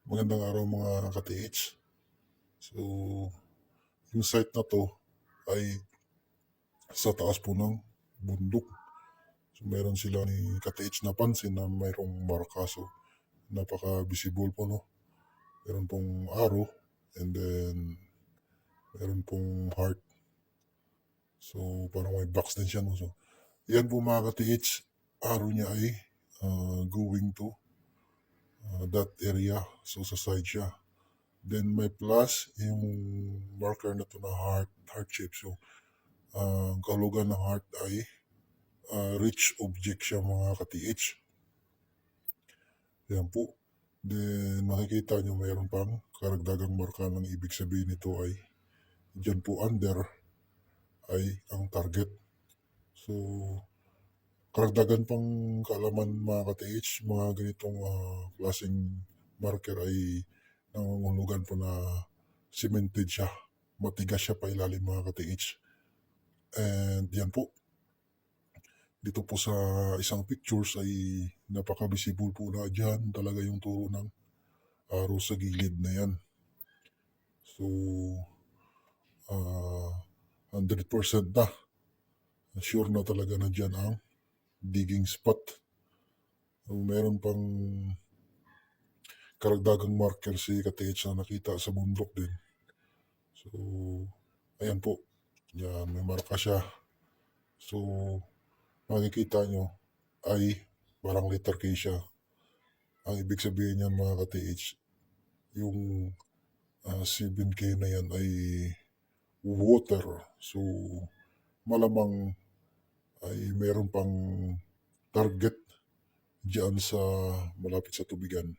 Magandang araw mga ka-TH. So, yung site na to ay sa taas po ng bundok. So, meron sila ni ka-TH napansin na mayroong marka. So, napaka-visible po, no? Meron pong arrow and then meron pong heart. So, parang may box din siya, no? So, yan po mga ka-TH, arrow niya ay going to that area. So, sa side siya. Then may plus yung marker na to na heart shape. So, ang kahulugan ng heart ay rich object siya mga ka-TH. Yan po. Then makikita nyo mayroon pang karagdagang marka ng ibig sabihin nito ay dyan po under ay ang target. So, karagdagan pang kaalaman mga ka-TH, mga ganitong klaseng marker ay nangungulugan po na cemented siya. Matigas siya pa ilalim mga ka-TH. And yan po. Dito po sa isang pictures ay napaka-visible po na dyan talaga yung turo ng arrow sa gilid na yan. So, 100% na. Sure na talaga na dyan ang digging spot. So, meron pang karagdagang marker si ka-TH na nakita sa bundok din. So, ayan po. Yan, may marka siya. So, makikita nyo ay parang letter K siya. Ang ibig sabihin niyan mga ka-TH, yung 7K na yan ay water. So, malamang ay meron pang target diyan sa malapit sa tubigan.